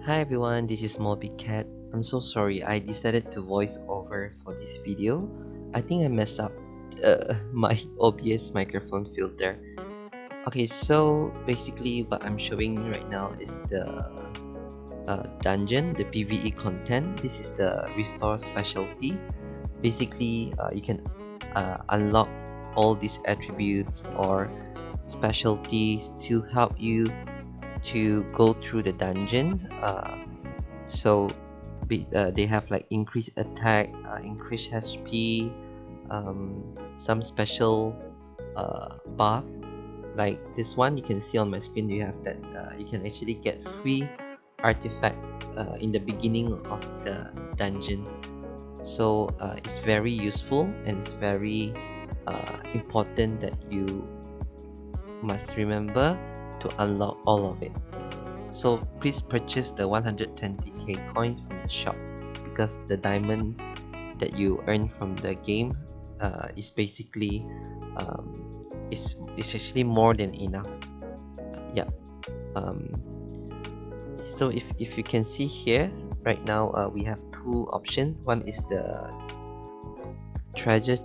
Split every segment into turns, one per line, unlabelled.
Hi everyone, this is Moby Cat. I'm so sorry, I decided to voice over for this video. I think I messed up my OBS microphone filter. Okay, so basically what I'm showing right now is the dungeon, the PvE content. This is the restore specialty. Basically, you can unlock all these attributes or specialties to help you to go through the dungeons. So they have like increased attack, increased HP, some special buff. Like this one, you can see on my screen. You have that you can actually get free artifact in the beginning of the dungeons. So it's very useful and it's very important that you must remember to unlock all of it. So please purchase the 120k coins from the shop because the diamond that you earn from the game is basically is actually more than enough. Yeah. Um, so if you can see here right now, we have two options. One is the treasure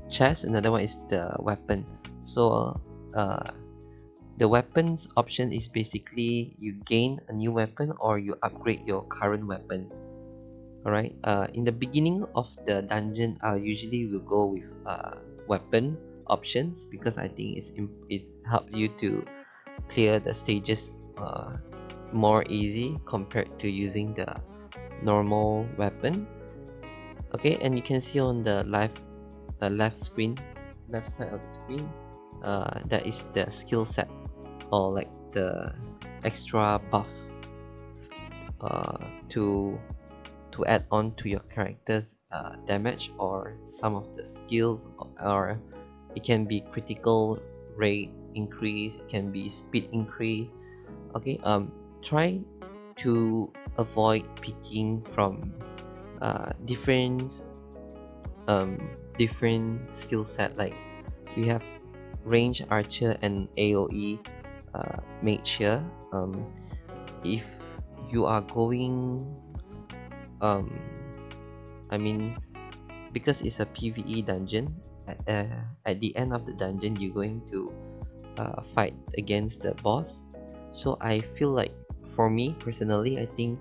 chest, another one is the weapon. So the weapons option is basically you gain a new weapon or you upgrade your current weapon. Alright, in the beginning of the dungeon, I usually will go with weapon options because I think it helps you to clear the stages more easy compared to using the normal weapon. Okay, and you can see on the left screen, left side of the screen, that is the skill set or like the extra buff uh, to to add on to your character's damage or some of the skills, or it can be critical rate increase, it can be speed increase. Okay, try to avoid picking from different different skill set. Like we have range archer and AoE mage here. If you are going um I mean, because it's a PvE dungeon, at the end of the dungeon, you're going to fight against the boss. So I feel like, for me personally, I think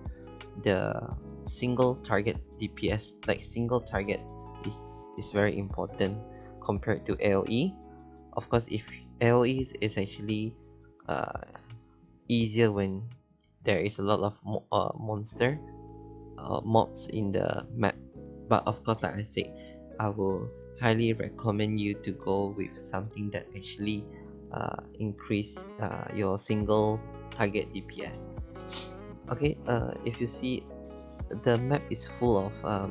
the single target DPS, like single target, is very important compared to AOE. Of course, if AOE is actually uh, easier when there is a lot of monster mobs in the map. But of course, like I said, I will highly recommend you to go with something that actually increase your single target DPS. Okay, if you see, the map is full of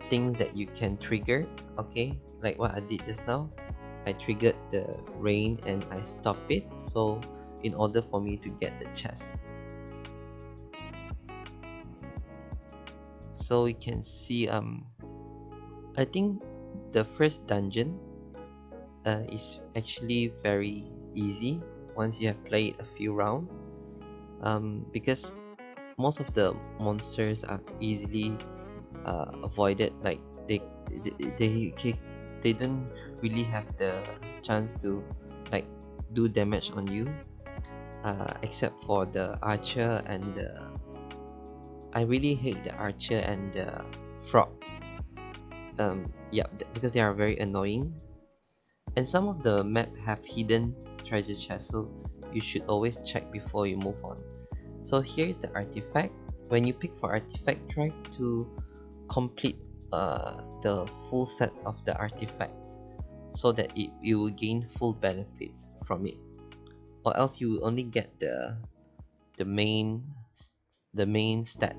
things that you can trigger. Okay, like what I did just now, I triggered the rain and I stopped it, so in order for me to get the chest. So you can see, I think the first dungeon is actually very easy once you have played a few rounds, because most of the monsters are easily avoided. Like they, they they they don't really have the chance to like do damage on you, except for the archer and the I really hate the archer and the frog. Yeah, because they are very annoying. And some of the map have hidden treasure chests, so you should always check before you move on. So here's the artifact. When you pick for artifact, try to complete the full set of the artifacts so that you will gain full benefits from it. Or else you will only get the main the main stat.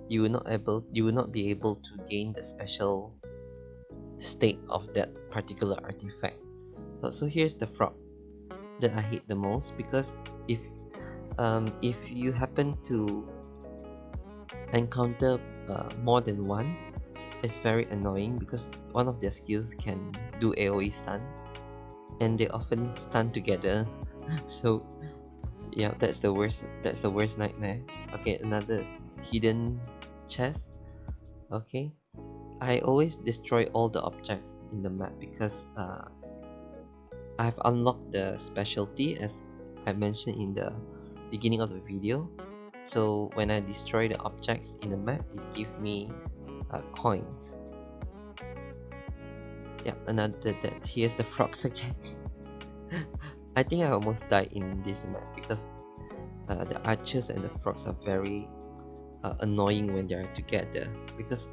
You will not be able to gain the special state of that particular artifact. So here's the frog that I hate the most, because if you happen to encounter more than one, it's very annoying because one of their skills can do AoE stun, and they often stun together. So Yeah, that's the worst. That's the worst nightmare. Okay, another hidden chest. Okay, I always destroy all the objects in the map because I've unlocked the specialty as I mentioned in the beginning of the video. So when I destroy the objects in the map, it gives me coins. Yeah, another that here's the frogs again. I think I almost died in this map because the archers and the frogs are very annoying when they're together. Because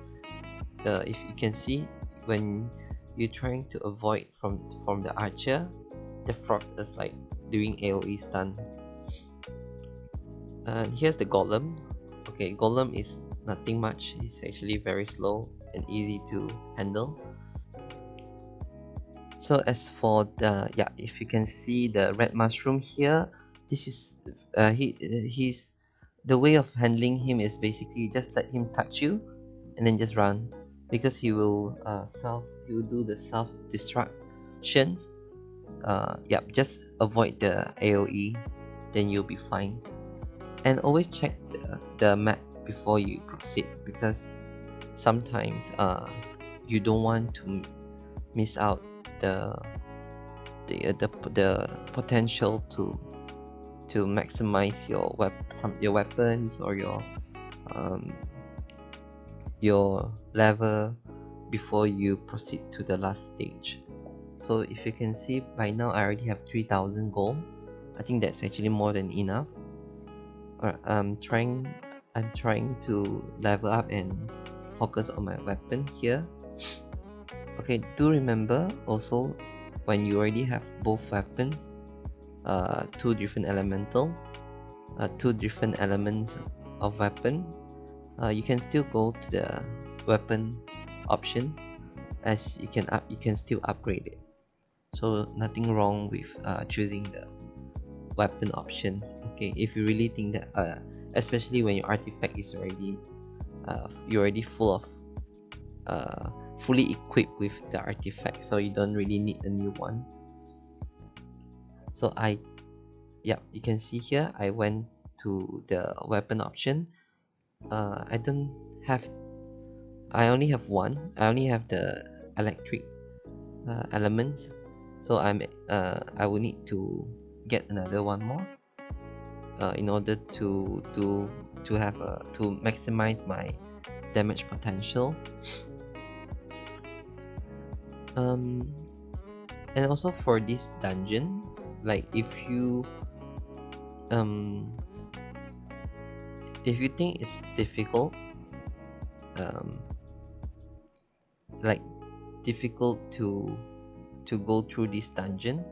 if you can see, when you're trying to avoid from the archer, the frog is like doing AoE stun. And here's the golem. Okay, golem is nothing much. It's actually very slow and easy to handle. So as for the, yeah, if you can see the red mushroom here, this is he's the way of handling him is basically just let him touch you and then just run, because he will do the self destructions. Yeah, just avoid the AoE, then you'll be fine. And always check the map before you proceed, because sometimes you don't want to miss out the the potential to maximize your weapons or um, your level before you proceed to the last stage. So if you can see by now, I already have 3000 gold. I think that's actually more than enough. I'm trying to level up and focus on my weapon here. Okay, do remember also, when you already have both weapons, two different two different elements of weapon, you can still go to the weapon options, as you can still upgrade it. So nothing wrong with choosing the weapon options. Okay, if you really think that especially when your artifact is already you're already fully equipped with the artifact, so you don't really need a new one. So yeah, you can see here I went to the weapon option. I don't have I only have one. I only have the electric elements, so I will need to get another one more in order to maximize my damage potential. um and also for this dungeon, like um if you think it's difficult, um like difficult to go through this dungeon,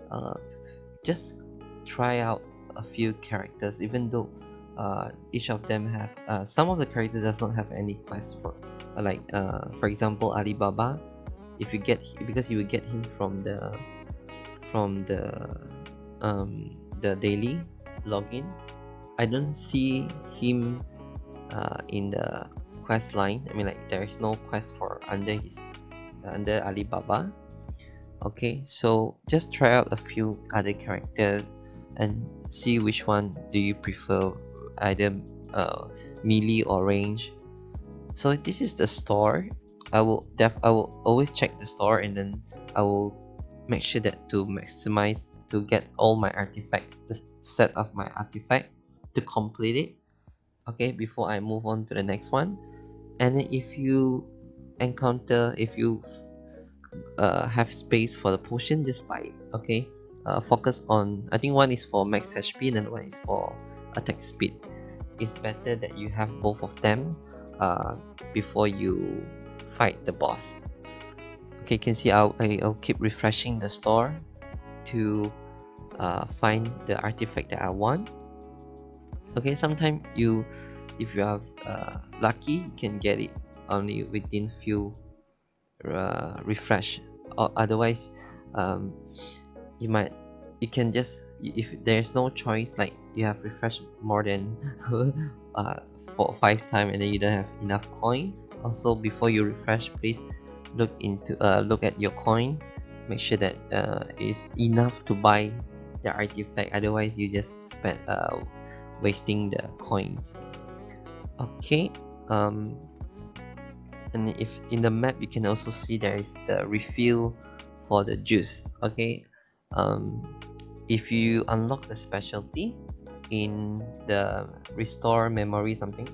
uh just try out a few characters, even though each of them have some of the characters does not have any quest for example Alibaba. If you get, because you will get him from from the the daily login. I don't see him in the quest line. I mean, like, there is no quest for under Alibaba. Okay, so just try out a few other characters and see which one do you prefer, either melee or range. So this is the store. I will always check the store, and then I will make sure that to maximize to get all my artifacts, the set of my artifact, to complete it. Okay, before I move on to the next one. And then if you have space for the potion, just buy it. Okay, focus on, I think one is for max HP and one is for attack speed. It's better that you have both of them before you fight the boss. Okay, you can see I'll keep refreshing the store to find the artifact that I want. Okay, sometimes if you are lucky, you can get it only within few refresh, or otherwise um, you might you can just, if there's no choice, like you have refreshed more than 4 or 5 times and then you don't have enough coin. Also, before you refresh, please look at your coin, make sure that it's enough to buy the artifact, otherwise you just spend wasting the coins. Okay, and if in the map you can also see there is the refill for the juice. Okay, um, if you unlock the specialty in the restore memory something,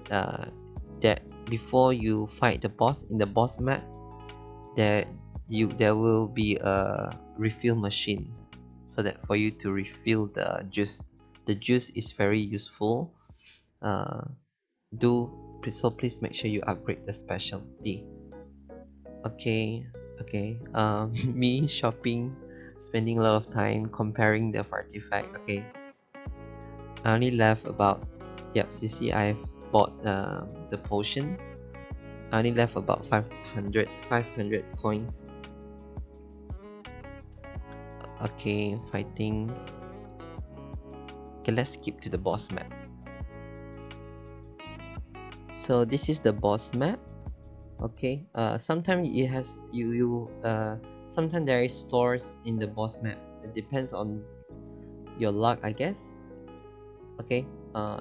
that before you fight the boss in the boss map, there there will be a refill machine, so that for you to refill the juice. The juice is very useful. uh, so please make sure you upgrade the specialty. Okay, okay. Me shopping, spending a lot of time comparing the artifact. Okay, I only left about, yep, CC, I've bought the potion. I only left about 500 coins. Okay, fighting. Okay, let's skip to the boss map. So this is the boss map. Okay, sometimes it has sometimes there is stores in the boss map. It depends on your luck, I guess. Okay,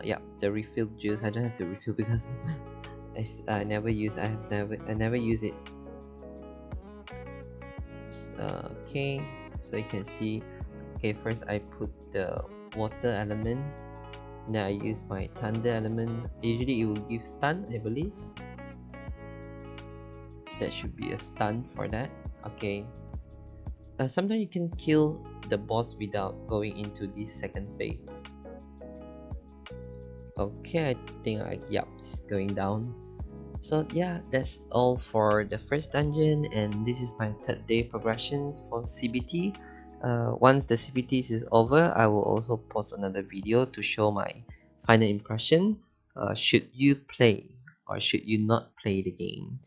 yeah, the refill juice, I don't have to refill because I never use, I never use it. Okay, so you can see. Okay, first I put the water elements, then I use my thunder element. Usually it will give stun, I believe. That should be a stun for that. Okay, sometimes you can kill the boss without going into this second phase. Okay, I think yep, it's going down. So yeah, that's all for the first dungeon, and this is my third day progressions for CBT. Once the CBT is over, I will also post another video to show my final impression. Should you play or should you not play the game?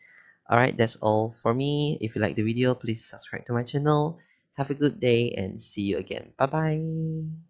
Alright, that's all for me. If you like the video, please subscribe to my channel. Have a good day and see you again. Bye bye.